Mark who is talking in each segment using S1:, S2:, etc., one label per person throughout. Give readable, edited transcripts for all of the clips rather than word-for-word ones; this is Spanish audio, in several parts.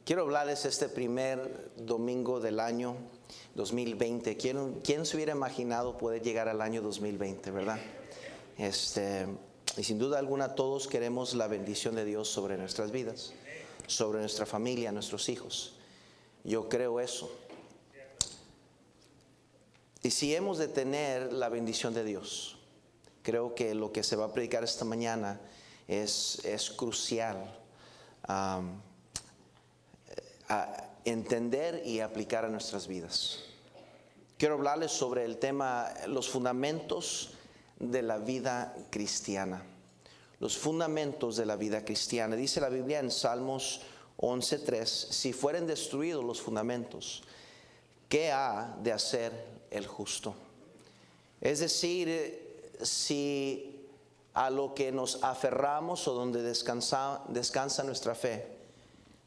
S1: Quiero hablarles este primer domingo del año 2020. ¿Quién se hubiera imaginado poder llegar al año 2020, verdad? Y sin duda alguna todos queremos la bendición de Dios sobre nuestras vidas, sobre nuestra familia, nuestros hijos. Yo creo eso. Y si hemos de tener la bendición de Dios, creo que lo que se va a predicar esta mañana es crucial a entender y aplicar a nuestras vidas. Quiero hablarles sobre el tema, los fundamentos de la vida cristiana. Los fundamentos de la vida cristiana. Dice la Biblia en Salmos 11:3, si fueren destruidos los fundamentos, ¿qué ha de hacer el justo? Es decir, si a lo que nos aferramos o donde descansa nuestra fe,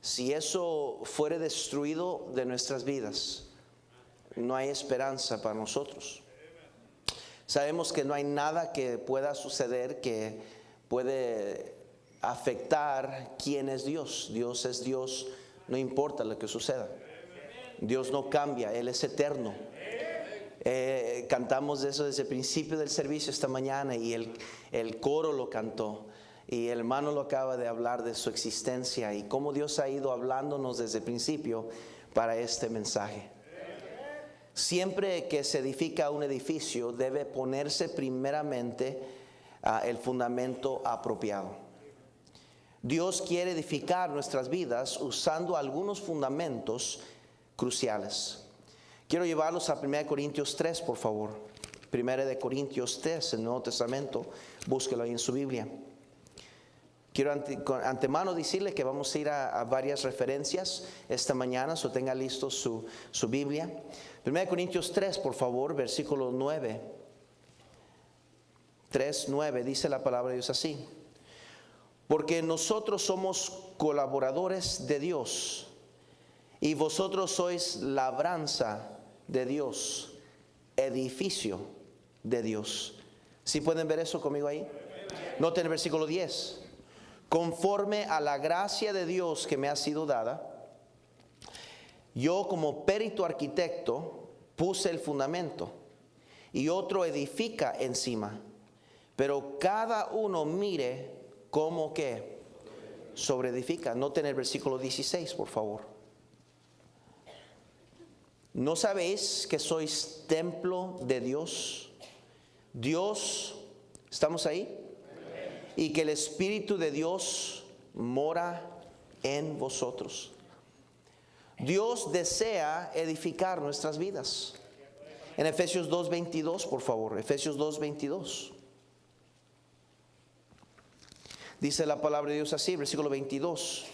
S1: si eso fuere destruido de nuestras vidas, no hay esperanza para nosotros. Sabemos que no hay nada que pueda suceder que puede afectar quién es Dios. Dios es Dios, no importa lo que suceda. Dios no cambia, Él es eterno. Cantamos de eso desde el principio del servicio esta mañana y el coro lo cantó. Y el hermano lo acaba de hablar de su existencia y cómo Dios ha ido hablándonos desde el principio para este mensaje. Siempre que se edifica un edificio debe ponerse primeramente el fundamento apropiado. Dios quiere edificar nuestras vidas usando algunos fundamentos cruciales. Quiero llevarlos a 1 Corintios 3, por favor. 1 Corintios 3, el Nuevo Testamento, búsquelo ahí en su Biblia. Quiero antemano decirle que vamos a ir a varias referencias esta mañana, so tenga listo su Biblia. 1 Corintios 3, por favor, versículo 9. 3:9 dice la palabra de Dios así: porque nosotros somos colaboradores de Dios y vosotros sois labranza de Dios, edificio de Dios. ¿Sí pueden ver eso conmigo ahí? Noten el versículo 10. Conforme a la gracia de Dios que me ha sido dada, yo como perito arquitecto puse el fundamento y otro edifica encima, pero cada uno mire cómo que sobreedifica. Noten el versículo 16, por favor. ¿No sabéis que sois templo de Dios? Dios, ¿estamos ahí? Y que el Espíritu de Dios mora en vosotros. Dios desea edificar nuestras vidas. En Efesios 2:22, por favor, Efesios 2:22. Dice la palabra de Dios así, versículo 22.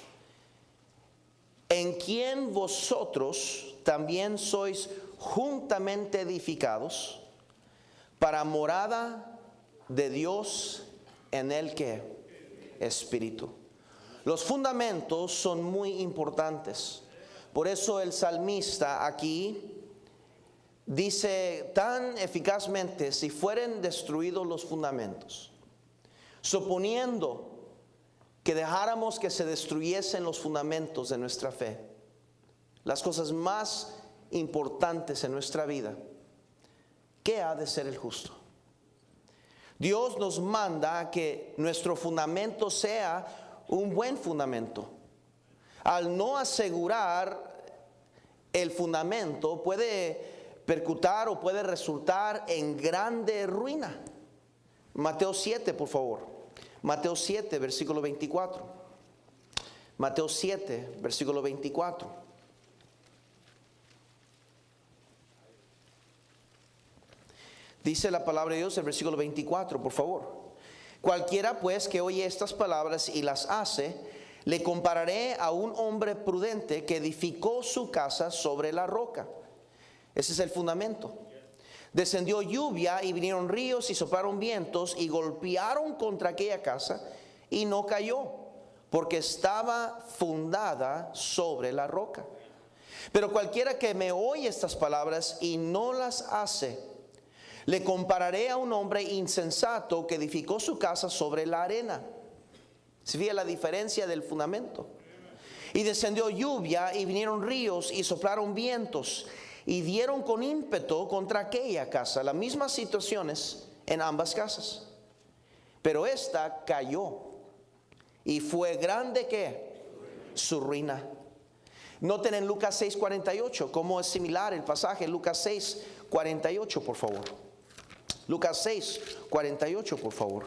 S1: En quien vosotros también sois juntamente edificados para morada de Dios en el que Espíritu. Los fundamentos son muy importantes. Por eso el salmista aquí dice tan eficazmente: si fueren destruidos los fundamentos, suponiendo que dejáramos que se destruyesen los fundamentos de nuestra fe, las cosas más importantes en nuestra vida, ¿qué ha de ser el justo? Dios nos manda que nuestro fundamento sea un buen fundamento. Al no asegurar el fundamento, puede percutar o puede resultar en grande ruina. Mateo 7, por favor. Mateo 7, versículo 24. Mateo 7, versículo 24. Dice la palabra de Dios, el versículo 24, por favor. Cualquiera pues que oye estas palabras y las hace, le compararé a un hombre prudente que edificó su casa sobre la roca. Ese es el fundamento. Descendió lluvia y vinieron ríos y soplaron vientos y golpearon contra aquella casa y no cayó, porque estaba fundada sobre la roca. Pero cualquiera que me oye estas palabras y no las hace, le compararé a un hombre insensato que edificó su casa sobre la arena. ¿Se fija la diferencia del fundamento? Y descendió lluvia y vinieron ríos y soplaron vientos y dieron con ímpetu contra aquella casa. Las mismas situaciones en ambas casas. Pero esta cayó y fue grande que su ruina. Noten en Lucas 6:48 cómo es similar el pasaje. Lucas 6:48, por favor. Lucas 6:48, por favor.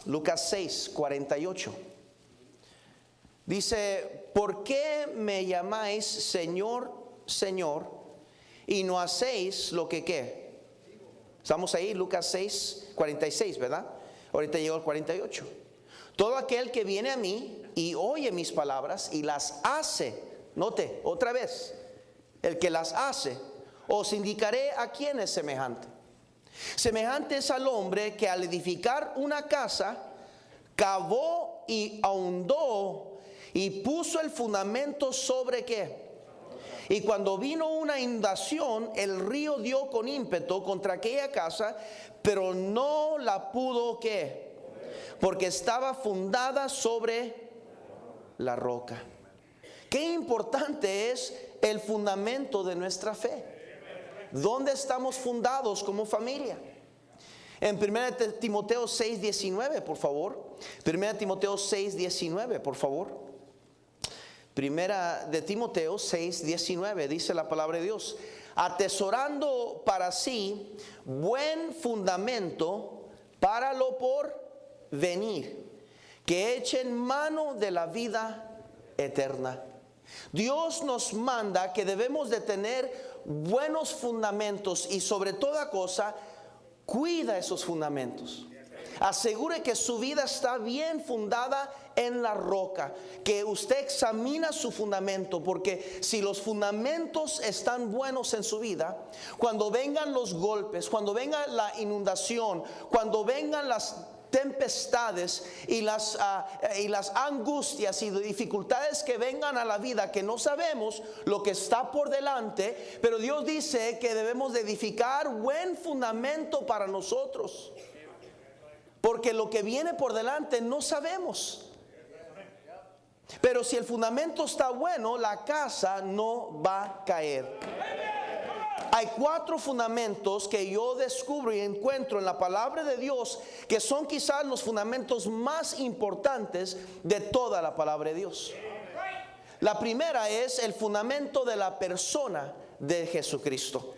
S1: Lucas 6:48. Dice: ¿por qué me llamáis Señor, Señor, y no hacéis lo que qué? Estamos ahí, Lucas 6:46, ¿verdad? Ahorita llegó el 48. Todo aquel que viene a mí y oye mis palabras y las hace, note, otra vez, el que las hace, os indicaré a quién es semejante. Semejante es al hombre que al edificar una casa, cavó y ahondó y puso el fundamento sobre qué. Y cuando vino una inundación, el río dio con ímpetu contra aquella casa, pero no la pudo ¿qué? Porque estaba fundada sobre la roca. Qué importante es el fundamento de nuestra fe. ¿Dónde estamos fundados como familia? En 1 Timoteo 6:19, por favor. 1 Timoteo 6:19, por favor. 1 de Timoteo 6:19 dice la palabra de Dios: atesorando para sí buen fundamento para lo por venir, que echen mano de la vida eterna. Dios nos manda que debemos de tener buenos fundamentos y sobre toda cosa, cuida esos fundamentos. Asegure que su vida está bien fundada en la roca, que usted examina su fundamento, porque si los fundamentos están buenos en su vida, cuando vengan los golpes, cuando venga la inundación, cuando vengan las tempestades y las angustias y dificultades que vengan a la vida, que no sabemos lo que está por delante, pero Dios dice que debemos de edificar buen fundamento para nosotros, porque lo que viene por delante no sabemos. Pero si el fundamento está bueno, la casa no va a caer. Hay 4 fundamentos que yo descubro y encuentro en la palabra de Dios, que son quizás los fundamentos más importantes de toda la palabra de Dios. La primera es el fundamento de la persona de Jesucristo.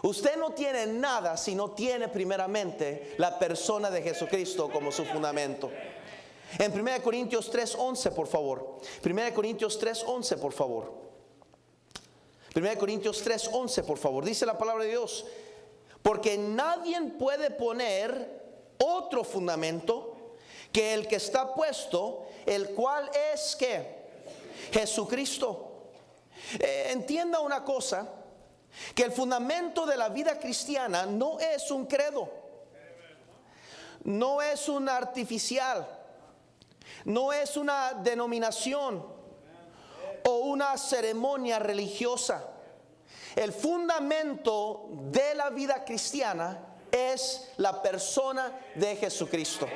S1: Usted no tiene nada si no tiene primeramente la persona de Jesucristo como su fundamento. En 1 Corintios 3:11, por favor. 1 Corintios 3:11, por favor. 1 Corintios 3:11, por favor. Dice la palabra de Dios: porque nadie puede poner otro fundamento que el que está puesto, el cual es ¿qué? Jesucristo. Entienda una cosa, que el fundamento de la vida cristiana no es un credo, no es un artificial, no es una denominación o una ceremonia religiosa. El fundamento de la vida cristiana es la persona de Jesucristo.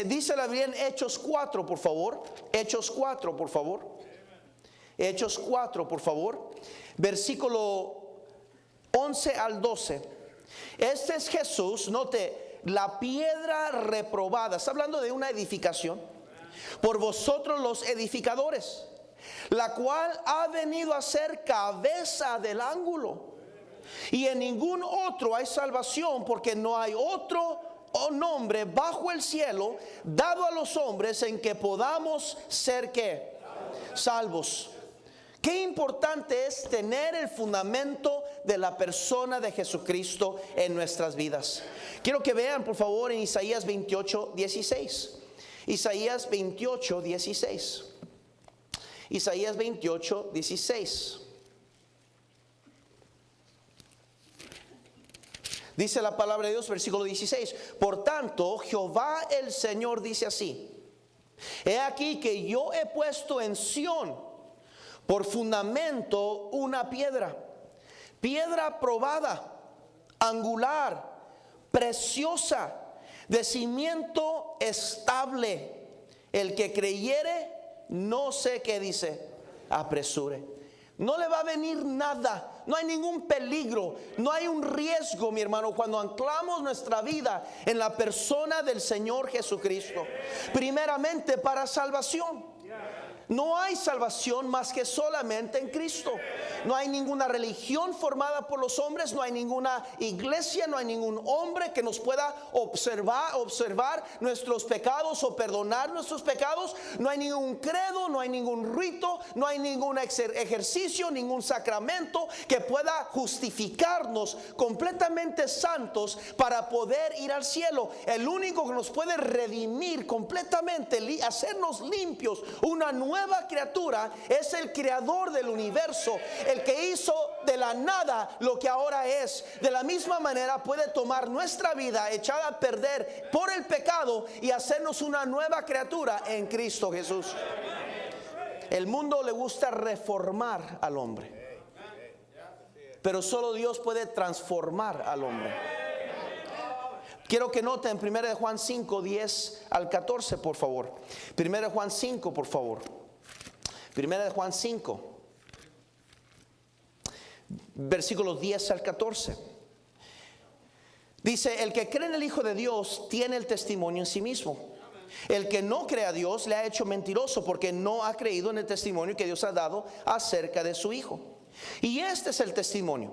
S1: Dice la Biblia en Hechos 4, por favor. Hechos 4, por favor. Hechos 4, por favor. Versículo 11 al 12. Este es Jesús, note, la piedra reprobada. Está hablando de una edificación. Por vosotros los edificadores, la cual ha venido a ser cabeza del ángulo. Y en ningún otro hay salvación, porque no hay otro nombre bajo el cielo dado a los hombres en que podamos ser ¿qué? Salvos. Qué importante es tener el fundamento de la persona de Jesucristo en nuestras vidas. Quiero que vean, por favor, en Isaías 28:16. Isaías 28:16. Isaías 28:16. Dice la palabra de Dios, versículo 16. Por tanto, Jehová el Señor dice así: he aquí que yo he puesto en Sión por fundamento una piedra, piedra probada, angular, preciosa, de cimiento estable, El que creyere, no sé qué dice, apresure. No le va a venir nada, no hay ningún peligro, no hay un riesgo, mi hermano, cuando anclamos nuestra vida en la persona del Señor Jesucristo. Primeramente para salvación. No hay salvación más que solamente en Cristo. No hay ninguna religión formada por los hombres, no hay ninguna iglesia, no hay ningún hombre que nos pueda observar nuestros pecados o perdonar nuestros pecados. No hay ningún credo, no hay ningún rito, no hay ningún ejercicio, ningún sacramento que pueda justificarnos completamente santos para poder ir al cielo. El único que nos puede redimir completamente, hacernos limpios, una nueva criatura, es el creador del universo, el que hizo de la nada lo que ahora es. De la misma manera puede tomar nuestra vida echada a perder por el pecado y hacernos una nueva criatura en Cristo Jesús. El mundo le gusta reformar al hombre, pero solo Dios puede transformar al hombre. Quiero que noten 1 Juan 5, 10 al 14, por favor. 1 Juan 5, por favor. 1 Juan 5, versículos 10 al 14. Dice: el que cree en el Hijo de Dios tiene el testimonio en sí mismo. El que no cree a Dios le ha hecho mentiroso, porque no ha creído en el testimonio que Dios ha dado acerca de su Hijo. Y este es el testimonio,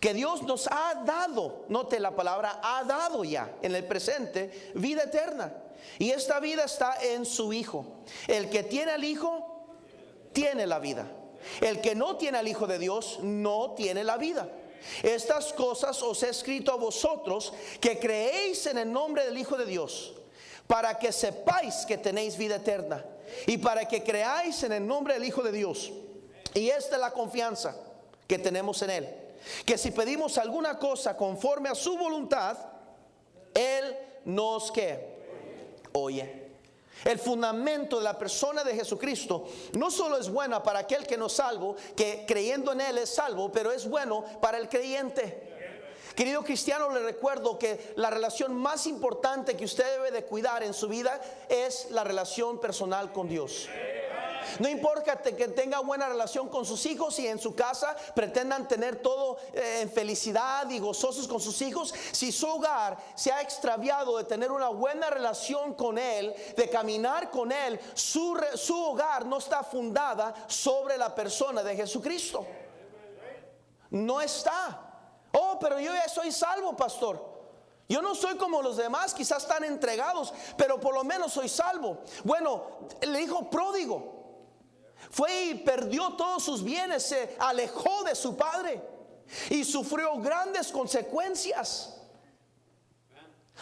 S1: que Dios nos ha dado, note la palabra ha dado ya en el presente, vida eterna. Y esta vida está en su Hijo. El que tiene al Hijo tiene la vida. El que no tiene al Hijo de Dios no tiene la vida. Estas cosas os he escrito a vosotros que creéis en el nombre del Hijo de Dios, para que sepáis que tenéis vida eterna, y para que creáis en el nombre del Hijo de Dios. Y esta es la confianza que tenemos en Él, que si pedimos alguna cosa conforme a su voluntad, Él nos ¿qué? Oye. El fundamento de la persona de Jesucristo no solo es buena para aquel que no es salvo, que creyendo en Él es salvo, pero es bueno para el creyente. Querido cristiano, le recuerdo que la relación más importante que usted debe de cuidar en su vida es la relación personal con Dios. No importa que tenga buena relación con sus hijos y en su casa pretendan tener todo en felicidad y gozosos con sus hijos. Si su hogar se ha extraviado de tener una buena relación con Él, de caminar con Él, su hogar no está fundada sobre la persona de Jesucristo. No está. Oh, pero yo ya soy salvo, pastor. Yo no soy como los demás, quizás están entregados, pero por lo menos soy salvo. Bueno, el hijo pródigo fue y perdió todos sus bienes, se alejó de su padre y sufrió grandes consecuencias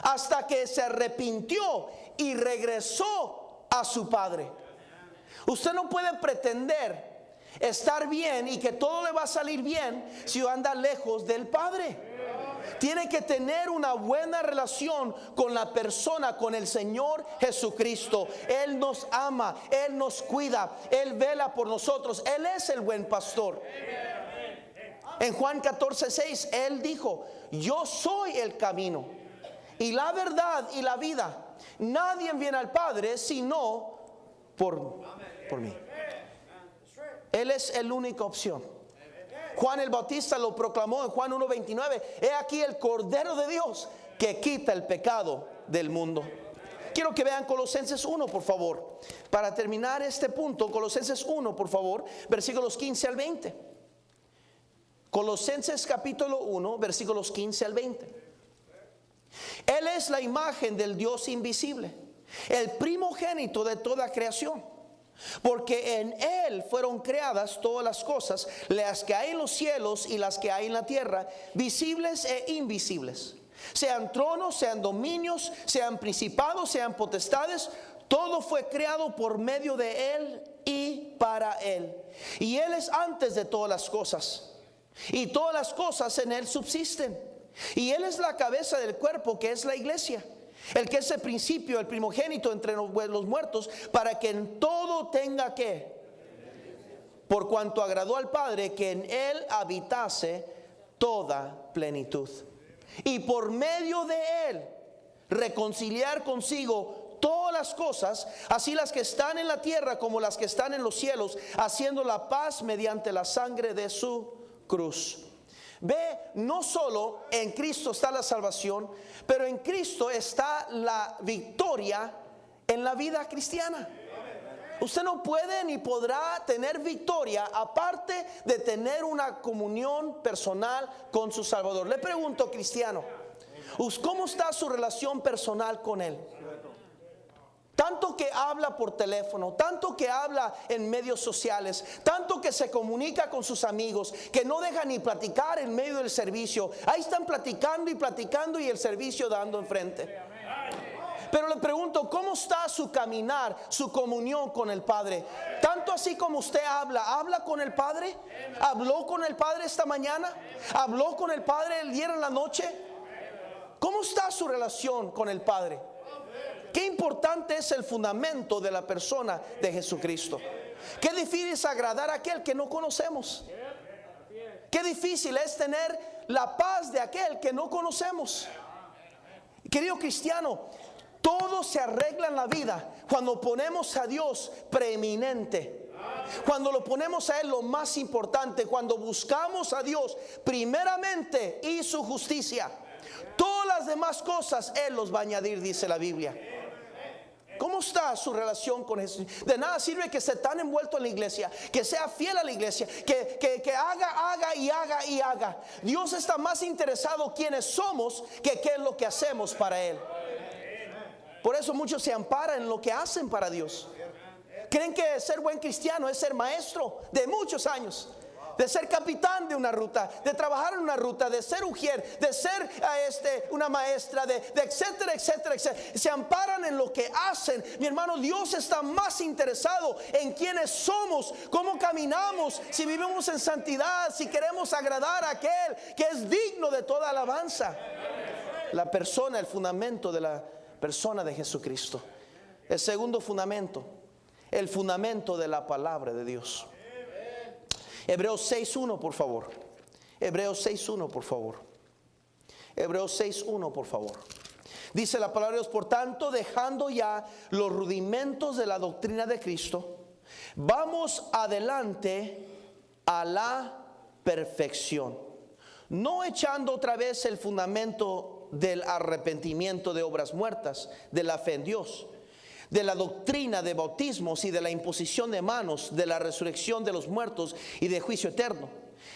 S1: hasta que se arrepintió y regresó a su padre. Usted no puede pretender estar bien y que todo le va a salir bien si anda lejos del Padre. Tiene que tener una buena relación con la persona, con el Señor Jesucristo. Él nos ama, Él nos cuida, Él vela por nosotros. Él es el buen pastor. En Juan 14:6 Él dijo: yo soy el camino y la verdad y la vida. Nadie viene al Padre sino por mí. Él es la única opción. Juan el Bautista lo proclamó en Juan 1:29: he aquí el Cordero de Dios que quita el pecado del mundo. Quiero que vean Colosenses 1, por favor, para terminar este punto. Colosenses 1, por favor, versículos 15 al 20. Colosenses capítulo 1, versículos 15 al 20. Él es la imagen del Dios invisible, el primogénito de toda creación. Porque en Él fueron creadas todas las cosas, las que hay en los cielos y las que hay en la tierra, visibles e invisibles. Sean tronos, sean dominios, sean principados, sean potestades. Todo fue creado por medio de Él y para Él. Y Él es antes de todas las cosas, y todas las cosas en Él subsisten. Y Él es la cabeza del cuerpo, que es la iglesia, el que es el principio, el primogénito entre los muertos, para que en todo tenga que, por cuanto agradó al Padre, que en Él habitase toda plenitud. Y por medio de Él reconciliar consigo todas las cosas, así las que están en la tierra como las que están en los cielos, haciendo la paz mediante la sangre de su cruz. Ve, no solo en Cristo está la salvación, pero en Cristo está la victoria en la vida cristiana. Usted no puede ni podrá tener victoria aparte de tener una comunión personal con su Salvador. Le pregunto, cristiano, ¿cómo está su relación personal con Él? Tanto que habla por teléfono, tanto que habla en medios sociales, tanto que se comunica con sus amigos, que no deja ni platicar en medio del servicio. Ahí están platicando y platicando y el servicio dando enfrente. Pero le pregunto, ¿cómo está su caminar, su comunión con el Padre? Tanto así como usted ¿habla con el Padre? ¿Habló con el Padre esta mañana? ¿Habló con el Padre el día en la noche? ¿Cómo está su relación con el Padre? Qué importante es el fundamento de la persona de Jesucristo. Qué difícil es agradar a aquel que no conocemos. Qué difícil es tener la paz de aquel que no conocemos. Querido cristiano, todo se arregla en la vida cuando ponemos a Dios preeminente. Cuando lo ponemos a Él lo más importante. Cuando buscamos a Dios primeramente y su justicia. Todas las demás cosas Él los va a añadir, dice la Biblia. ¿Cómo está su relación con Jesús? De nada sirve que esté tan envuelto en la iglesia, que sea fiel a la iglesia, que haga. Dios está más interesado quiénes somos que qué es lo que hacemos para Él. Por eso muchos se amparan en lo que hacen para Dios. Creen que ser buen cristiano es ser maestro de muchos años, de ser capitán de una ruta, de trabajar en una ruta, de ser ujier, de ser una maestra, de etcétera, etcétera, etcétera. Se amparan en lo que hacen. Mi hermano, Dios está más interesado en quiénes somos, cómo caminamos, si vivimos en santidad, si queremos agradar a aquel que es digno de toda alabanza. La persona, el fundamento de la persona de Jesucristo. El segundo fundamento, el fundamento de la palabra de Dios. Hebreos 6.1, por favor. Hebreos 6.1, por favor. Hebreos 6.1, por favor. Dice la palabra de Dios: por tanto, dejando ya los rudimentos de la doctrina de Cristo, vamos adelante a la perfección, no echando otra vez el fundamento del arrepentimiento de obras muertas, de la fe en Dios, de la doctrina de bautismos y de la imposición de manos, de la resurrección de los muertos y de juicio eterno.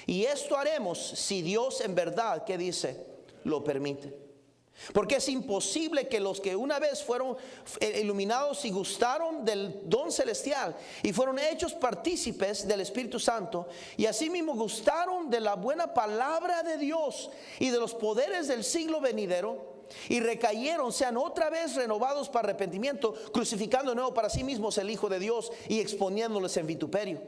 S1: Y esto haremos si Dios en verdad, ¿qué dice?, lo permite. Porque es imposible que los que una vez fueron iluminados y gustaron del don celestial y fueron hechos partícipes del Espíritu Santo y asimismo gustaron de la buena palabra de Dios y de los poderes del siglo venidero, y recayeron, sean otra vez renovados para arrepentimiento, crucificando de nuevo para sí mismos el Hijo de Dios y exponiéndoles en vituperio.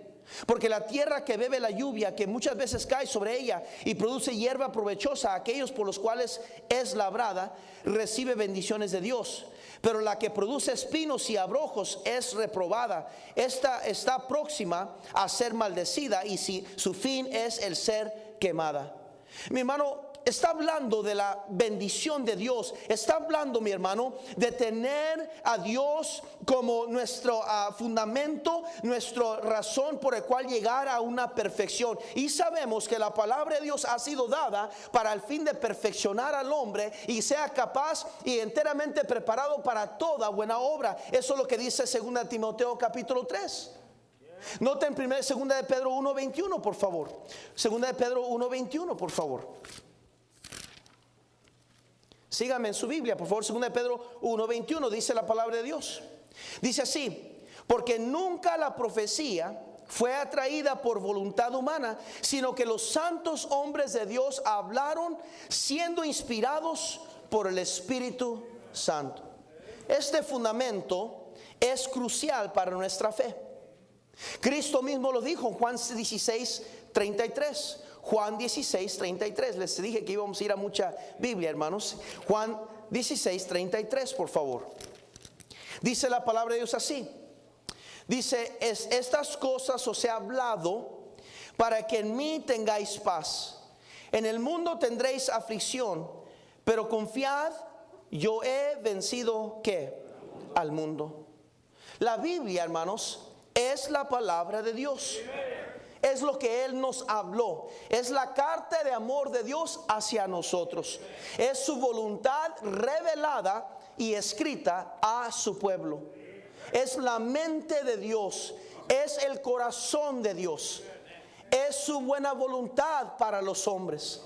S1: Porque la tierra que bebe la lluvia, que muchas veces cae sobre ella y produce hierba provechosa a aquellos por los cuales es labrada, recibe bendiciones de Dios. Pero la que produce espinos y abrojos es reprobada. Esta está próxima a ser maldecida, y si su fin es el ser quemada. Mi hermano, está hablando de la bendición de Dios. Está hablando, mi hermano, de tener a Dios como nuestro fundamento, nuestra razón por el cual llegar a una perfección. Y sabemos que la palabra de Dios ha sido dada para el fin de perfeccionar al hombre y sea capaz y enteramente preparado para toda buena obra. Eso es lo que dice 2 Timoteo capítulo 3. Noten 2 de Pedro 1:21, por favor. 2 de Pedro 1:21, por favor. Sígame en su Biblia, por favor. 2 de Pedro 1:21 dice la palabra de Dios. Dice así: porque nunca la profecía fue atraída por voluntad humana, sino que los santos hombres de Dios hablaron siendo inspirados por el Espíritu Santo. Este fundamento es crucial para nuestra fe. Cristo mismo lo dijo en Juan 16:33. Juan 16:33. Les dije que íbamos a ir a mucha Biblia, hermanos. Juan 16:33, por favor. Dice la palabra de Dios así. Dice: estas cosas os he hablado para que en mí tengáis paz. En el mundo tendréis aflicción, pero confiad, yo he vencido, ¿qué? al mundo. La Biblia, hermanos, es la palabra de Dios. Es lo que Él nos habló. Es la carta de amor de Dios hacia nosotros. Es su voluntad revelada y escrita a su pueblo. Es la mente de Dios. Es el corazón de Dios. Es su buena voluntad para los hombres.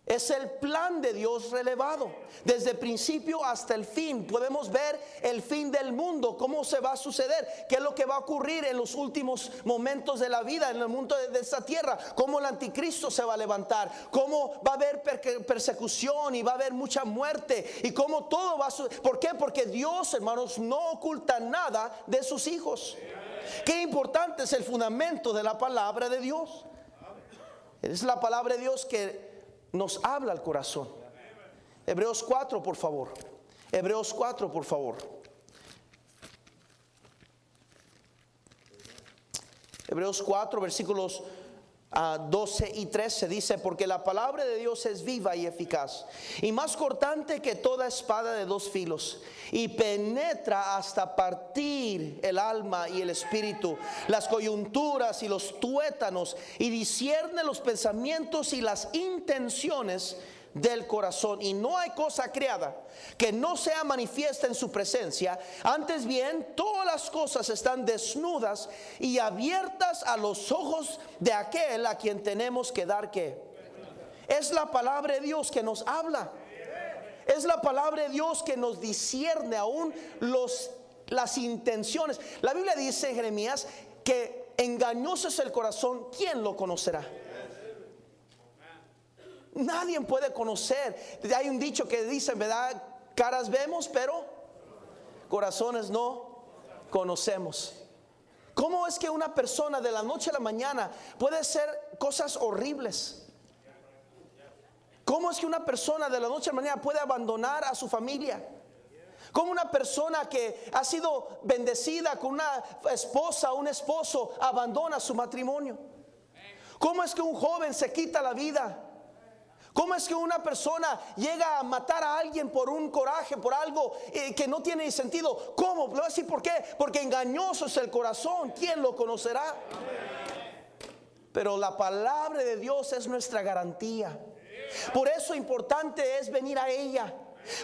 S1: Es el plan de Dios relevado. Desde el principio hasta el fin. Podemos ver el fin del mundo, cómo se va a suceder, qué es lo que va a ocurrir en los últimos momentos de la vida, en el mundo de esta tierra, cómo el anticristo se va a levantar, cómo va a haber persecución y va a haber mucha muerte y cómo todo va a suceder. ¿Por qué? Porque Dios, hermanos, no oculta nada de sus hijos. Qué importante es el fundamento de la palabra de Dios. Es la palabra de Dios que nos habla al corazón. Hebreos 4, por favor. Hebreos 4, por favor. Hebreos 4, versículos 12 y 13 dice: porque la palabra de Dios es viva y eficaz, y más cortante que toda espada de dos filos, y penetra hasta partir el alma y el espíritu, las coyunturas y los tuétanos, y discierne los pensamientos y las intenciones del corazón. Y no hay cosa creada que no sea manifiesta en su presencia. Antes bien, todas las cosas están desnudas y abiertas a los ojos de aquel a quien tenemos que dar ¿qué? Es la palabra de Dios que nos habla. Es la palabra de Dios que nos discierne aún las intenciones. La Biblia dice en Jeremías que engañoso es el corazón, ¿quién lo conocerá? Nadie puede conocer. Hay un dicho que dice, ¿verdad? Caras vemos, pero corazones no conocemos. ¿Cómo es que una persona de la noche a la mañana puede hacer cosas horribles? ¿Cómo es que una persona de la noche a la mañana puede abandonar a su familia? ¿Cómo una persona que ha sido bendecida con una esposa o un esposo abandona su matrimonio? ¿Cómo es que un joven se quita la vida? ¿Cómo es que una persona llega a matar a alguien por un coraje, por algo que no tiene sentido? ¿Cómo? Le voy a decir por qué. Porque engañoso es el corazón, ¿quién lo conocerá? Pero la palabra de Dios es nuestra garantía. Por eso importante es venir a ella.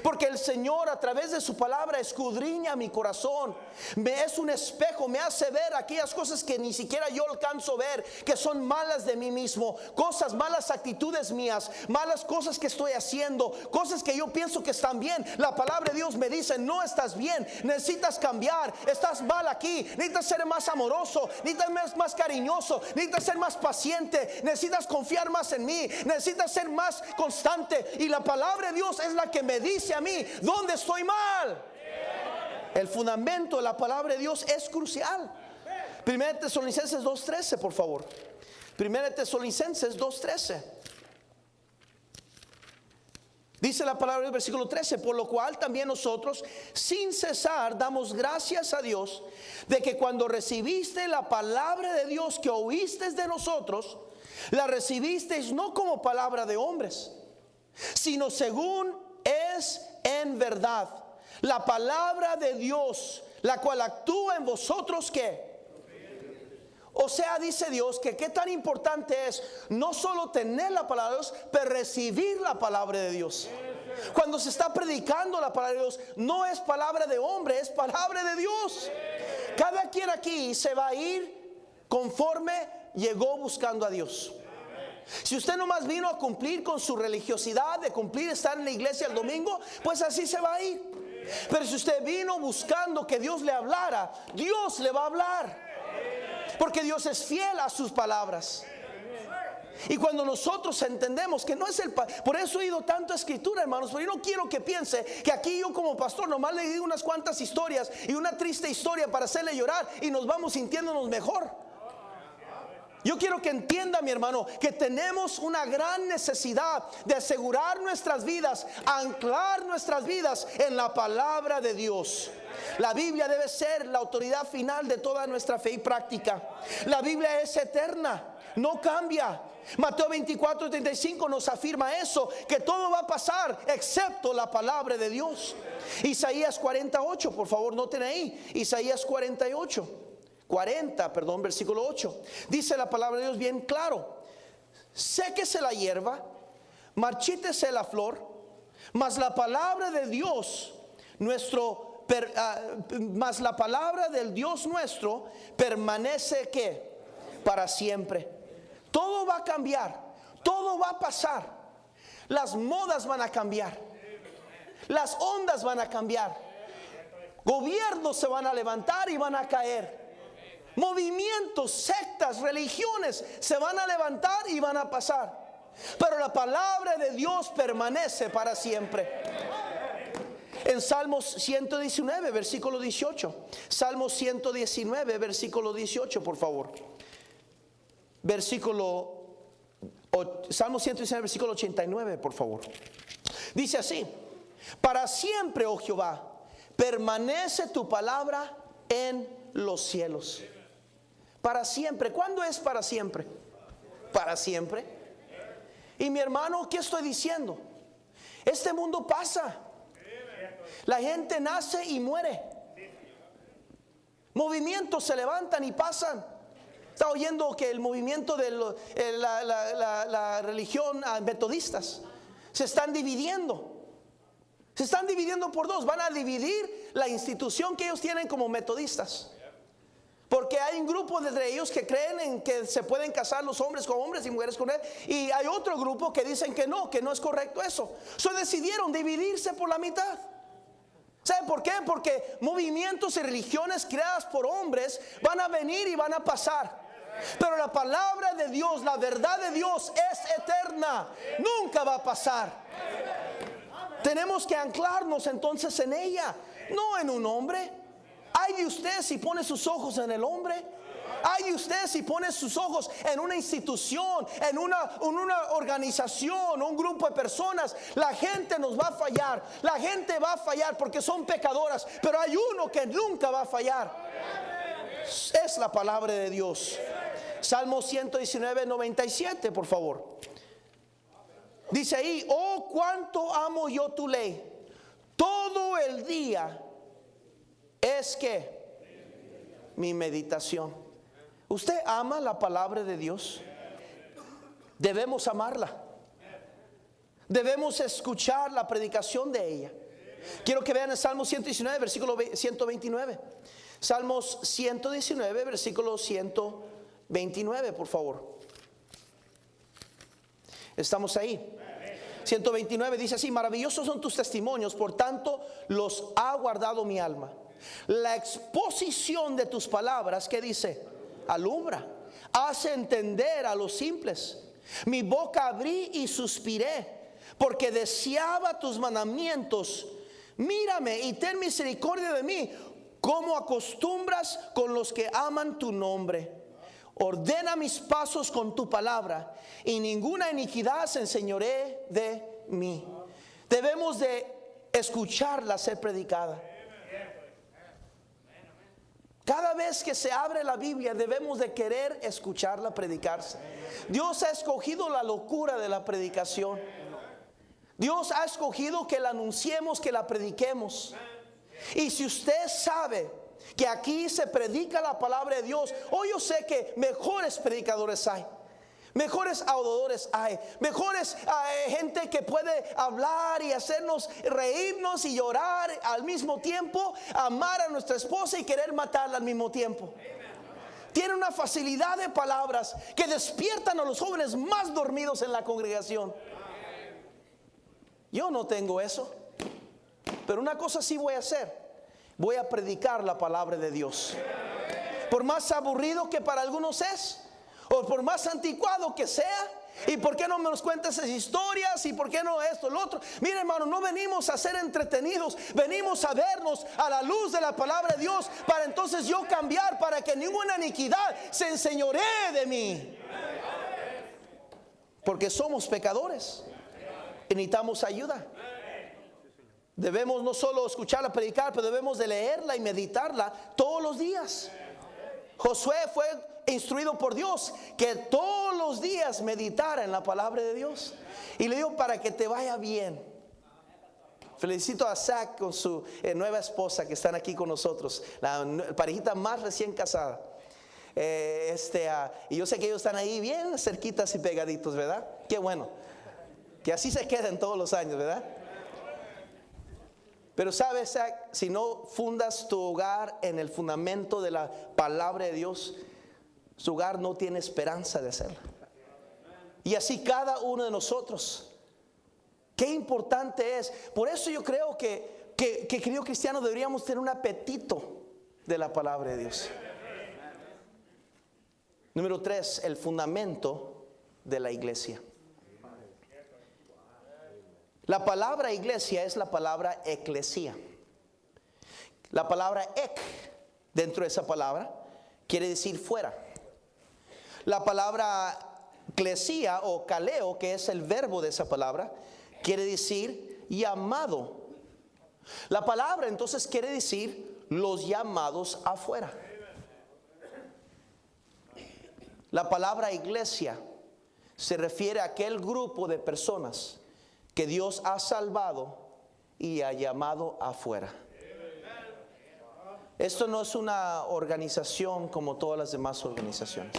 S1: Porque el Señor a través de su palabra escudriña mi corazón. Es un espejo, me hace ver aquellas cosas que ni siquiera yo alcanzo a ver, que son malas de mí mismo, cosas, malas actitudes mías, malas cosas que estoy haciendo, cosas que yo pienso que están bien. La palabra de Dios me dice: no estás bien, necesitas cambiar, estás mal aquí, necesitas ser más amoroso, necesitas ser más cariñoso, necesitas ser más paciente, necesitas confiar más en mí, necesitas ser más constante. Y la palabra de Dios es la que me dice a mí dónde estoy mal. El fundamento de la palabra de Dios es crucial. 1 Tesalonicenses 2:13, por favor. 1 Tesalonicenses 2:13. Dice la palabra del versículo 13: por lo cual también nosotros sin cesar damos gracias a Dios de que cuando recibiste la palabra de Dios que oísteis de nosotros, la recibisteis no como palabra de hombres, sino según es en verdad la palabra de Dios, la cual actúa en vosotros ¿qué? O sea, dice Dios que qué tan importante es no solo tener la palabra de Dios, pero recibir la palabra de Dios. Cuando se está predicando la palabra de Dios, no es palabra de hombre, es palabra de Dios. Cada quien aquí se va a ir conforme llegó buscando a Dios. Si usted nomás vino a cumplir con su religiosidad, de cumplir estar en la iglesia el domingo, pues así se va a ir. Pero si usted vino buscando que Dios le hablara, Dios le va a hablar. Porque Dios es fiel a sus palabras. Y cuando nosotros entendemos que no es por eso he ido tanto a escritura, hermanos, porque yo no quiero que piense que aquí yo como pastor nomás le digo unas cuantas historias y una triste historia para hacerle llorar y nos vamos sintiéndonos mejor. Yo quiero que entienda, mi hermano, que tenemos una gran necesidad de asegurar nuestras vidas, anclar nuestras vidas en la palabra de Dios. La Biblia debe ser la autoridad final de toda nuestra fe y práctica. La Biblia es eterna, no cambia. Mateo 24:35 nos afirma eso, que todo va a pasar excepto la palabra de Dios. Isaías 48, por favor, noten ahí. Isaías 40, versículo 8. Dice la palabra de Dios bien claro: séquese la hierba, marchítese la flor, mas la palabra de Dios mas la palabra del Dios nuestro permanece ¿qué? Para siempre. Todo va a cambiar, todo va a pasar. Las modas van a cambiar, las ondas van a cambiar, gobiernos se van a levantar y van a caer. Movimientos, sectas, religiones se van a levantar y van a pasar, pero la palabra de Dios permanece para siempre. En Salmos 119, versículo 18. Salmos 119, versículo 18, por favor. Salmos 119, versículo 89, por favor. Dice así: para siempre, oh Jehová, permanece tu palabra en los cielos. Para siempre. ¿Cuándo es para siempre? Para siempre. Y mi hermano, ¿qué estoy diciendo? Este mundo pasa. La gente nace y muere. Movimientos se levantan y pasan. Está oyendo que el movimiento de la religión metodistas se están dividiendo. Se están dividiendo por dos. Van a dividir la institución que ellos tienen como metodistas. Porque hay un grupo de ellos que creen en que se pueden casar los hombres con hombres y mujeres con mujeres. Y hay otro grupo que dicen que no es correcto eso. Decidieron dividirse por la mitad. ¿Sabe por qué? Porque movimientos y religiones creadas por hombres van a venir y van a pasar. Pero la palabra de Dios, la verdad de Dios es eterna. Nunca va a pasar. Tenemos que anclarnos entonces en ella, no en un hombre. Ay de usted si pone sus ojos en el hombre. Ay de usted si pone sus ojos en una institución, en una organización, un grupo de personas. La gente nos va a fallar. La gente va a fallar porque son pecadoras. Pero hay uno que nunca va a fallar. Es la palabra de Dios. Salmo 119, 97, por favor. Dice ahí: oh, cuánto amo yo tu ley. Todo el día es que mi meditación. ¿Usted ama la palabra de Dios? Debemos amarla. Debemos escuchar la predicación de ella. Quiero que vean el Salmo 119, versículo 129. Salmos 119, versículo 129, por favor. Estamos ahí. 129 dice así: maravillosos son tus testimonios, por tanto los ha guardado mi alma. La exposición de tus palabras, ¿qué dice? Alumbra, hace entender a los simples. Mi boca abrí y suspiré, porque deseaba tus mandamientos. Mírame y ten misericordia de mí, como acostumbras con los que aman tu nombre. Ordena mis pasos con tu palabra, y ninguna iniquidad se enseñoree de mí. Debemos de escucharla ser predicada. Cada vez que se abre la Biblia debemos de querer escucharla predicarse. Dios ha escogido la locura de la predicación. Dios ha escogido que la anunciemos, que la prediquemos. Y si usted sabe que aquí se predica la palabra de Dios, hoy yo sé que mejores predicadores hay, mejores adoradores hay, mejores gente que puede hablar y hacernos reírnos y llorar al mismo tiempo, amar a nuestra esposa y querer matarla al mismo tiempo. Tiene una facilidad de palabras que despiertan a los jóvenes más dormidos en la congregación. Yo no tengo eso, pero una cosa sí voy a hacer: voy a predicar la palabra de Dios. Por más aburrido que para algunos es, o por más anticuado que sea, ¿Y por qué no nos cuentas esas historias? ¿Y por qué no esto, lo otro? Mire, hermano, no venimos a ser entretenidos. Venimos a vernos a la luz de la palabra de Dios, para entonces yo cambiar, para que ninguna iniquidad se enseñoree de mí. Porque somos pecadores y necesitamos ayuda. Debemos no solo escucharla predicar, pero debemos de leerla y meditarla todos los días. Josué fue instruido por Dios que todos los días meditara en la palabra de Dios. Y le digo, para que te vaya bien. Felicito a Zach con su nueva esposa, que están aquí con nosotros, la parejita más recién casada. Y yo sé que ellos están ahí bien cerquitas y pegaditos, ¿verdad? Qué bueno. Que así se queden todos los años, ¿verdad? Pero sabes, Zach, si no fundas tu hogar en el fundamento de la palabra de Dios, su hogar no tiene esperanza de hacerlo. Y así cada uno de nosotros. Qué importante es. Por eso yo creo que querido cristiano, deberíamos tener un apetito de la palabra de Dios. Número 3, el fundamento de la iglesia. La palabra iglesia es la palabra eclesía. La palabra ek, dentro de esa palabra, quiere decir fuera. La palabra eclesía o kaleo, que es el verbo de esa palabra, quiere decir llamado. La palabra entonces quiere decir los llamados afuera. La palabra iglesia se refiere a aquel grupo de personas que Dios ha salvado y ha llamado afuera. Esto no es una organización como todas las demás organizaciones.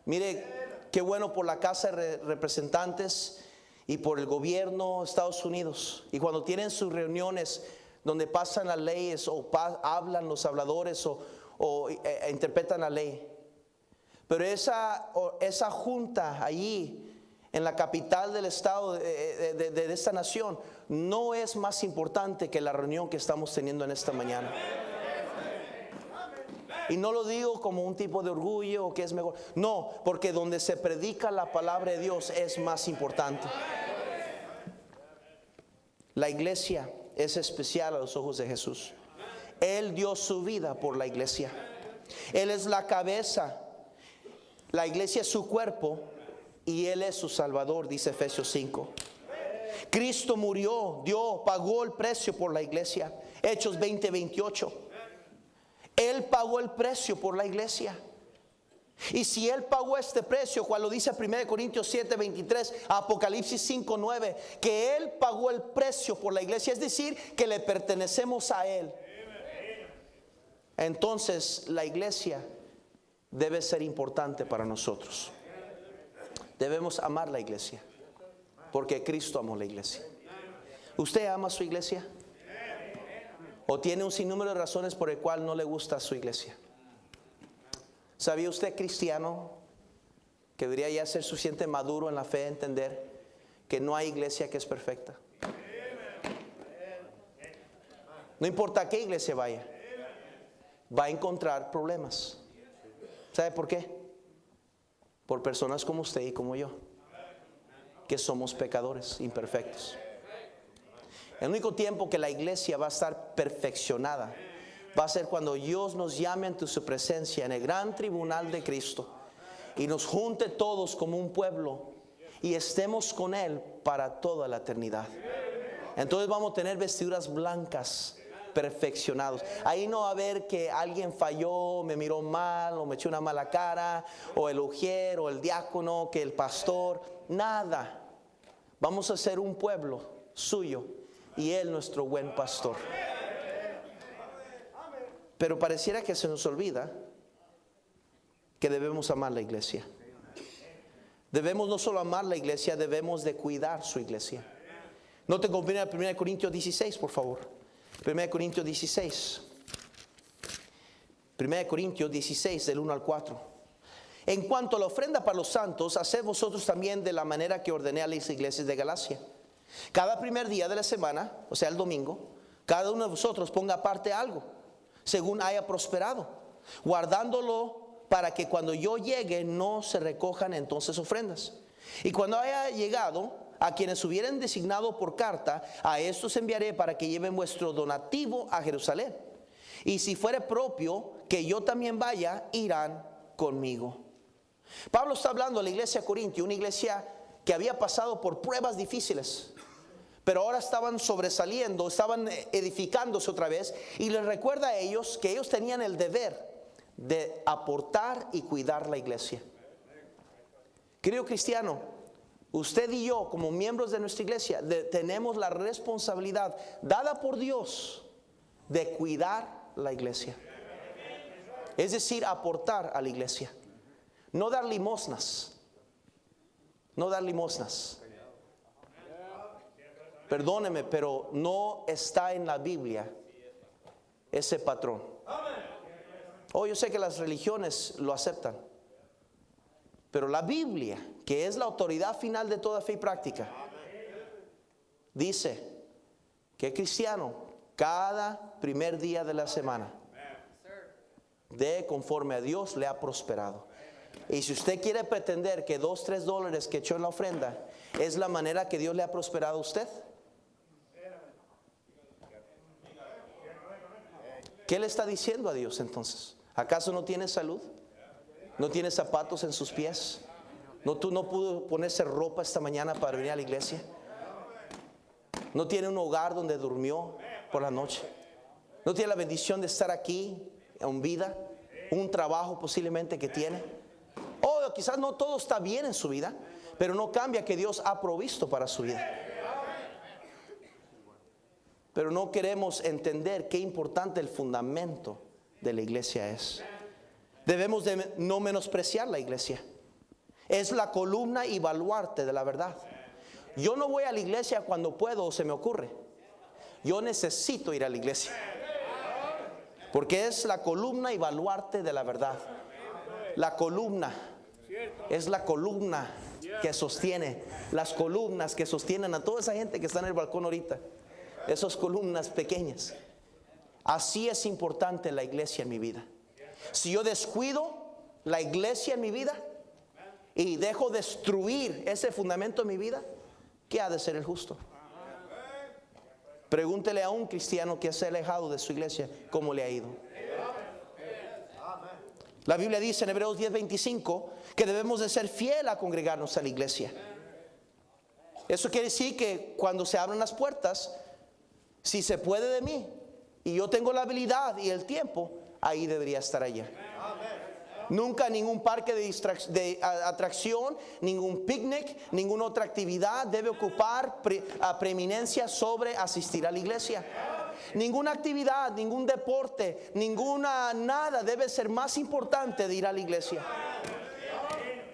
S1: Mire, qué bueno por la Casa de Representantes y por el gobierno de Estados Unidos. Y cuando tienen sus reuniones donde pasan las leyes o hablan los habladores o interpretan la ley. Pero esa junta allí en la capital del estado de esta nación no es más importante que la reunión que estamos teniendo en esta mañana. Y no lo digo como un tipo de orgullo o que es mejor. No, porque donde se predica la palabra de Dios es más importante. La iglesia es especial a los ojos de Jesús. Él dio su vida por la iglesia. Él es la cabeza. La iglesia es su cuerpo y Él es su Salvador, dice Efesios 5. Cristo murió, pagó el precio por la iglesia. Hechos 20:28. Él pagó el precio por la iglesia. Y si Él pagó este precio, cual lo dice 1 Corintios 7:23, Apocalipsis 5:9, que Él pagó el precio por la iglesia, es decir, que le pertenecemos a Él. Entonces la iglesia debe ser importante para nosotros. Debemos amar la iglesia, porque Cristo amó la iglesia. ¿Usted ama su iglesia? ¿O tiene un sinnúmero de razones por el cual no le gusta su iglesia? ¿Sabía usted, cristiano, que debería ya ser suficiente maduro en la fe, entender que no hay iglesia que es perfecta? No importa a qué iglesia vaya, va a encontrar problemas. ¿Sabe por qué? Por personas como usted y como yo, que somos pecadores imperfectos. El único tiempo que la iglesia va a estar perfeccionada va a ser cuando Dios nos llame ante su presencia en el gran tribunal de Cristo y nos junte todos como un pueblo y estemos con Él para toda la eternidad. Entonces vamos a tener vestiduras blancas, perfeccionados. Ahí no va a haber que alguien falló, me miró mal o me echó una mala cara, o el ujier o el diácono, que el pastor, nada. Vamos a ser un pueblo suyo y Él nuestro buen pastor. Pero pareciera que se nos olvida que debemos amar la iglesia. Debemos no solo amar la iglesia, debemos de cuidar su iglesia. No te conviene 1 Corintios 16, por favor. 1 Corintios 16. 1 Corintios 16, del 1 al 4. En cuanto a la ofrenda para los santos, haced vosotros también de la manera que ordené a las iglesias de Galacia. Cada primer día de la semana, o sea el domingo, cada uno de vosotros ponga aparte algo, según haya prosperado, guardándolo para que cuando yo llegue no se recojan entonces ofrendas. Y cuando haya llegado, a quienes hubieren designado por carta, a estos enviaré para que lleven vuestro donativo a Jerusalén. Y si fuere propio que yo también vaya, irán conmigo. Pablo está hablando a la iglesia de Corintio, una iglesia que había pasado por pruebas difíciles, pero ahora estaban sobresaliendo, estaban edificándose otra vez, y les recuerda a ellos que ellos tenían el deber de aportar y cuidar la iglesia. Querido cristiano, usted y yo como miembros de nuestra iglesia tenemos la responsabilidad dada por Dios de cuidar la iglesia. Es decir, aportar a la iglesia. No dar limosnas. No dar limosnas. Perdóneme, pero no está en la Biblia ese patrón. Oh, yo sé que las religiones lo aceptan, pero la Biblia, que es la autoridad final de toda fe y práctica, dice que el cristiano cada primer día de la semana dé conforme a Dios le ha prosperado. Y si usted quiere pretender que $2-3 que echó en la ofrenda es la manera que Dios le ha prosperado a usted, ¿qué le está diciendo a Dios entonces? ¿Acaso no tiene salud? ¿No tiene zapatos en sus pies? ¿No pudo ponerse ropa esta mañana para venir a la iglesia? ¿No tiene un hogar donde durmió por la noche? ¿No tiene la bendición de estar aquí en vida? ¿Un trabajo posiblemente que tiene? O quizás no todo está bien en su vida, pero no cambia que Dios ha provisto para su vida. Pero no queremos entender qué importante el fundamento de la iglesia es. Debemos de no menospreciar la iglesia. Es la columna y baluarte de la verdad. Yo no voy a la iglesia cuando puedo o se me ocurre. Yo necesito ir a la iglesia, porque es la columna y baluarte de la verdad. La columna es la columna que sostiene, las columnas que sostienen a toda esa gente que está en el balcón ahorita. Esas columnas pequeñas. Así es importante la iglesia en mi vida. Si yo descuido la iglesia en mi vida y dejo destruir ese fundamento en mi vida, ¿qué ha de ser el justo? Pregúntele a un cristiano que se ha alejado de su iglesia cómo le ha ido. La Biblia dice en Hebreos 10:25 que debemos de ser fiel a congregarnos a la iglesia. Eso quiere decir que cuando se abran las puertas, si se puede de mí y yo tengo la habilidad y el tiempo, ahí debería estar allá. Nunca ningún parque de atracción, ningún picnic, ninguna otra actividad debe ocupar preeminencia sobre asistir a la iglesia. Ninguna actividad, ningún deporte, nada debe ser más importante de ir a la iglesia.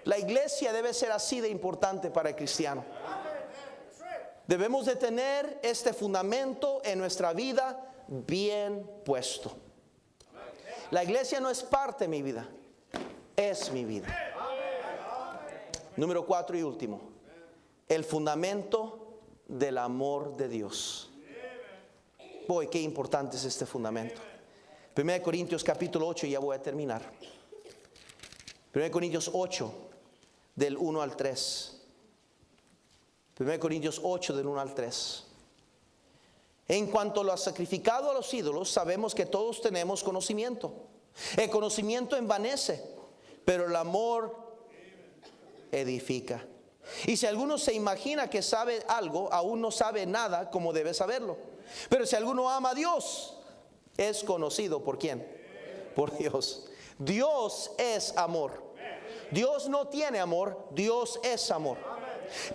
S1: La iglesia debe ser así de importante para el cristiano. Debemos de tener este fundamento en nuestra vida bien puesto. La iglesia no es parte de mi vida, es mi vida. Número 4 y último, el fundamento del amor de Dios. Boy, qué importante es este fundamento. 1 Corintios capítulo 8, ya voy a terminar. 1 Corintios 8, del 1 al 3. 1 Corintios 8, del 1 al 3. En cuanto a lo sacrificado a los ídolos, sabemos que todos tenemos conocimiento. El conocimiento envanece, pero el amor edifica. Y si alguno se imagina que sabe algo, aún no sabe nada como debe saberlo. Pero si alguno ama a Dios, es conocido ¿por quién? Por Dios. Dios es amor. Dios no tiene amor, Dios es amor.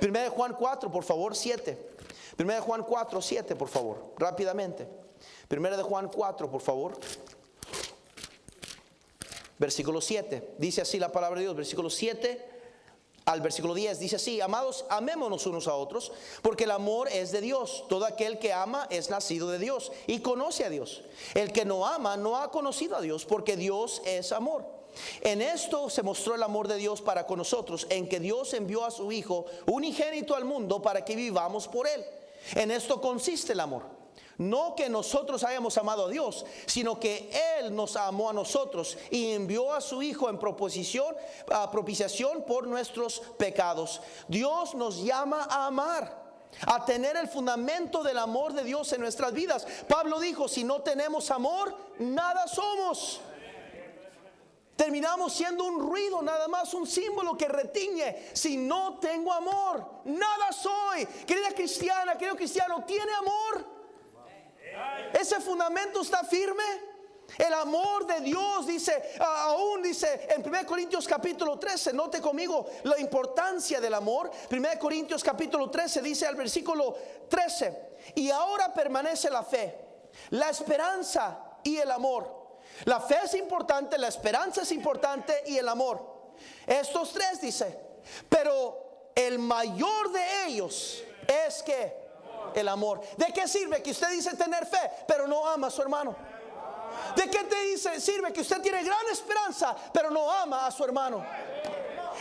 S1: 1 Juan 4, por favor, 7. 1 Juan 4, 7, por favor, rápidamente. 1 Juan 4, por favor. Versículo 7. Dice así la palabra de Dios, versículo 7 al versículo 10. Dice así: amados, amémonos unos a otros, porque el amor es de Dios. Todo aquel que ama es nacido de Dios y conoce a Dios. El que no ama no ha conocido a Dios, porque Dios es amor. En esto se mostró el amor de Dios para con nosotros, en que Dios envió a su Hijo unigénito al mundo para que vivamos por Él. En esto consiste el amor. No que nosotros hayamos amado a Dios, sino que Él nos amó a nosotros y envió a su Hijo en propiciación por nuestros pecados. Dios nos llama a amar, a tener el fundamento del amor de Dios en nuestras vidas. Pablo dijo, si no tenemos amor, nada somos. Terminamos siendo un ruido, nada más un símbolo que retiñe. Si no tengo amor, nada soy. Querida cristiana, querido cristiano, ¿tiene amor? ¿Ese fundamento está firme? El amor de Dios dice, aún dice en 1 Corintios capítulo 13, note conmigo la importancia del amor. 1 Corintios capítulo 13 dice al versículo 13, y ahora permanece la fe, la esperanza y el amor. La fe es importante, la esperanza es importante y el amor. Estos tres dice, pero el mayor de ellos es que el amor. ¿De qué sirve que usted dice tener fe, pero no ama a su hermano? ¿De qué sirve que usted tiene gran esperanza, pero no ama a su hermano?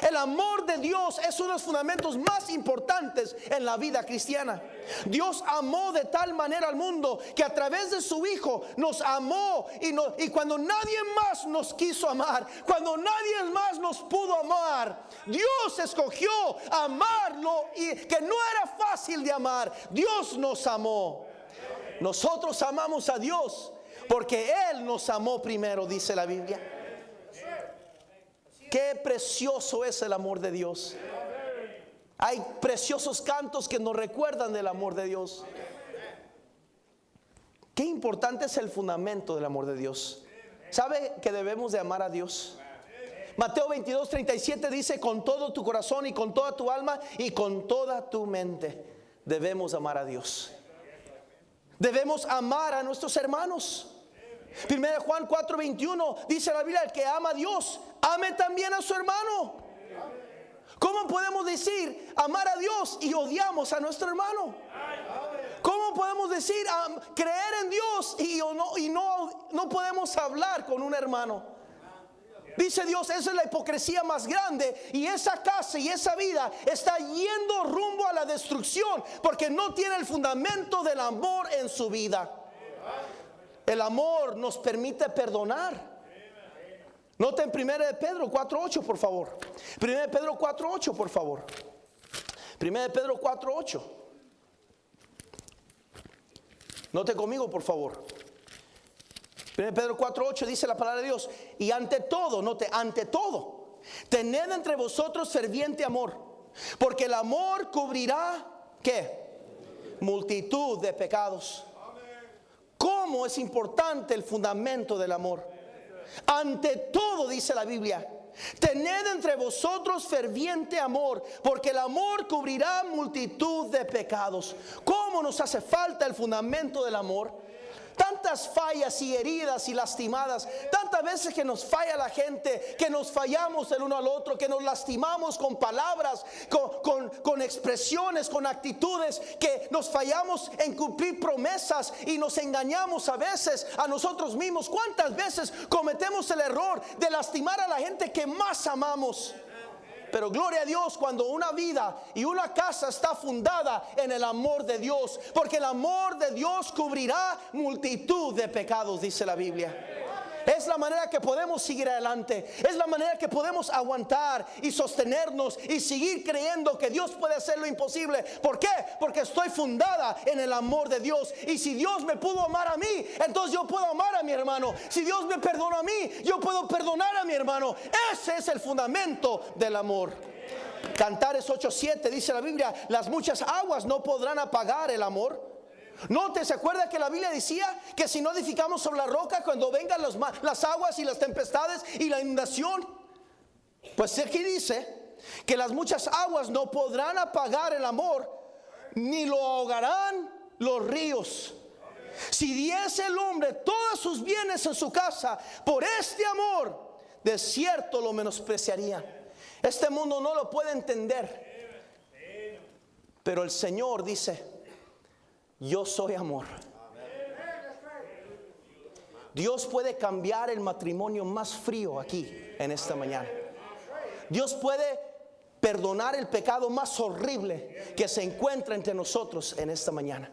S1: El amor de Dios es uno de los fundamentos más importantes en la vida cristiana. Dios amó de tal manera al mundo que a través de su Hijo nos amó, y cuando nadie más nos quiso amar, cuando nadie más nos pudo amar, Dios escogió amarlo, y que no era fácil de amar. Dios nos amó. Nosotros amamos a Dios porque Él nos amó primero, dice la Biblia. Qué precioso es el amor de Dios. Hay preciosos cantos que nos recuerdan del amor de Dios. Qué importante es el fundamento del amor de Dios. ¿Sabe que debemos de amar a Dios? Mateo 22:37 dice, con todo tu corazón y con toda tu alma y con toda tu mente debemos amar a Dios. Debemos amar a nuestros hermanos. 1 Juan 4:21 dice la Biblia, el que ama a Dios, ame también a su hermano. ¿Cómo podemos decir amar a Dios y odiamos a nuestro hermano? ¿Cómo podemos decir creer en Dios y no podemos hablar con un hermano? Dice Dios, esa es la hipocresía más grande, y esa casa y esa vida está yendo rumbo a la destrucción porque no tiene el fundamento del amor en su vida. El amor nos permite perdonar. Noten 1 Pedro 4:8, por favor. 1 Pedro 4:8, por favor. 1 Pedro 4:8. Note conmigo, por favor. 1 Pedro 4:8 dice la palabra de Dios. Y ante todo, note, ante todo, tened entre vosotros ferviente amor, porque el amor cubrirá, ¿qué? Multitud de pecados. ¿Cómo es importante el fundamento del amor? Ante todo, dice la Biblia, tened entre vosotros ferviente amor, porque el amor cubrirá multitud de pecados. ¿Cómo nos hace falta el fundamento del amor? Tantas fallas y heridas y lastimadas, tantas veces que nos falla la gente, que nos fallamos el uno al otro, que nos lastimamos con palabras, con expresiones, con actitudes, que nos fallamos en cumplir promesas y nos engañamos a veces a nosotros mismos. ¿Cuántas veces cometemos el error de lastimar a la gente que más amamos? Pero gloria a Dios cuando una vida y una casa está fundada en el amor de Dios, porque el amor de Dios cubrirá multitud de pecados, dice la Biblia. Es la manera que podemos seguir adelante, es la manera que podemos aguantar y sostenernos y seguir creyendo que Dios puede hacer lo imposible. ¿Por qué? Porque estoy fundada en el amor de Dios. Y si Dios me pudo amar a mí, entonces yo puedo amar a mi hermano. Si Dios me perdonó a mí, yo puedo perdonar a mi hermano. Ese es el fundamento del amor. Cantares 8:7 dice la Biblia, las muchas aguas no podrán apagar el amor. Note, ¿se acuerda que la Biblia decía que si no edificamos sobre la roca, cuando vengan las aguas y las tempestades y la inundación? Pues aquí dice que las muchas aguas no podrán apagar el amor, ni lo ahogarán los ríos. Si diese el hombre todos sus bienes en su casa, por este amor, de cierto lo menospreciaría. Este mundo no lo puede entender, pero el Señor dice, yo soy amor. Dios puede cambiar el matrimonio más frío aquí en esta mañana. Dios puede perdonar el pecado más horrible que se encuentra entre nosotros en esta mañana.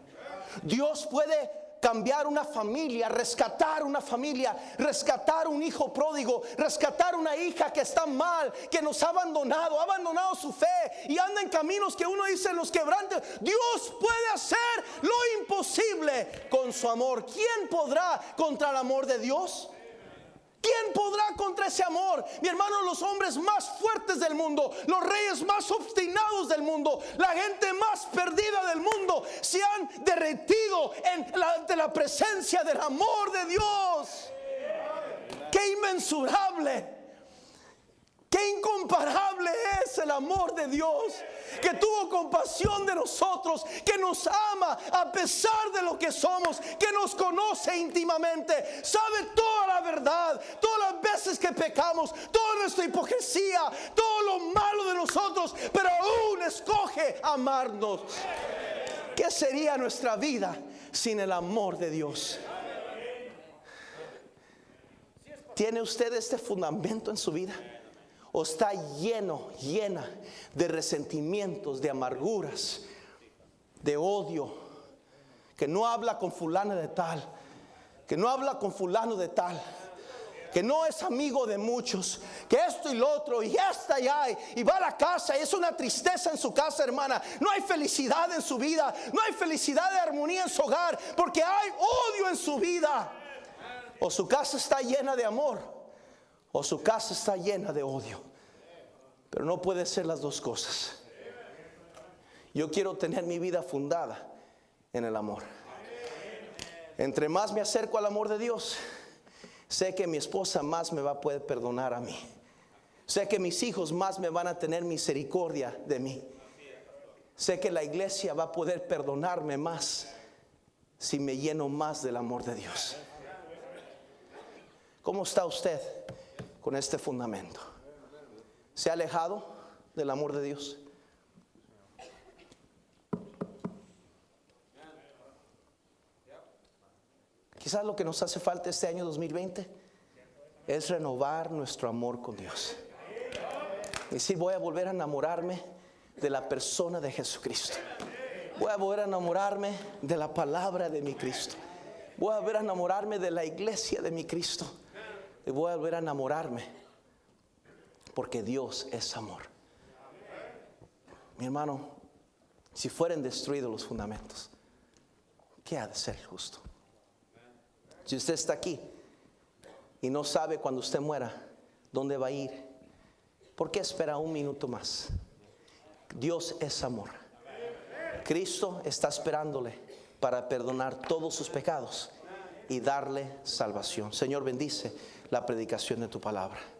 S1: Dios puede cambiar una familia, rescatar una familia, rescatar un hijo pródigo, rescatar una hija que está mal, que nos ha abandonado su fe y anda en caminos que uno dice los quebrantes. Dios puede hacer lo imposible con su amor. ¿Quién podrá contra el amor de Dios? ¿Quién podrá contra ese amor? Mi hermano, los hombres más fuertes del mundo, los reyes más obstinados del mundo, la gente más perdida del mundo, se han derretido ante la presencia del amor de Dios. ¡Qué inmensurable! ¡Qué incomparable es el amor de Dios! Que tuvo compasión de nosotros, que nos ama a pesar de lo que somos, que nos conoce íntimamente, sabe toda la verdad, todas las veces que pecamos, toda nuestra hipocresía, todo lo malo de nosotros, pero aún escoge amarnos. ¿Qué sería nuestra vida sin el amor de Dios? ¿Tiene usted este fundamento en su vida? ¿O está llena de resentimientos, de amarguras, de odio? Que no habla con fulano de tal, que no habla con fulano de tal, que no es amigo de muchos, que esto y lo otro, y esta y hay, y va a la casa y es una tristeza en su casa, hermana. No hay felicidad en su vida, no hay felicidad de armonía en su hogar, porque hay odio en su vida. O su casa está llena de amor, o su casa está llena de odio. Pero no puede ser las dos cosas. Yo quiero tener mi vida fundada en el amor. Entre más me acerco al amor de Dios, sé que mi esposa más me va a poder perdonar a mí. Sé que mis hijos más me van a tener misericordia de mí. Sé que la iglesia va a poder perdonarme más si me lleno más del amor de Dios. ¿Cómo está usted con este fundamento? ¿Se ha alejado del amor de Dios? Quizás lo que nos hace falta este año 2020 es renovar nuestro amor con Dios. Y decir, voy a volver a enamorarme de la persona de Jesucristo. Voy a volver a enamorarme de la palabra de mi Cristo. Voy a volver a enamorarme de la iglesia de mi Cristo. Y voy a volver a enamorarme porque Dios es amor. Mi hermano, si fueran destruidos los fundamentos, ¿qué ha de ser justo? Si usted está aquí y no sabe cuando usted muera dónde va a ir, ¿por qué espera un minuto más? Dios es amor. Cristo está esperándole para perdonar todos sus pecados y darle salvación. Señor, bendice la predicación de tu palabra.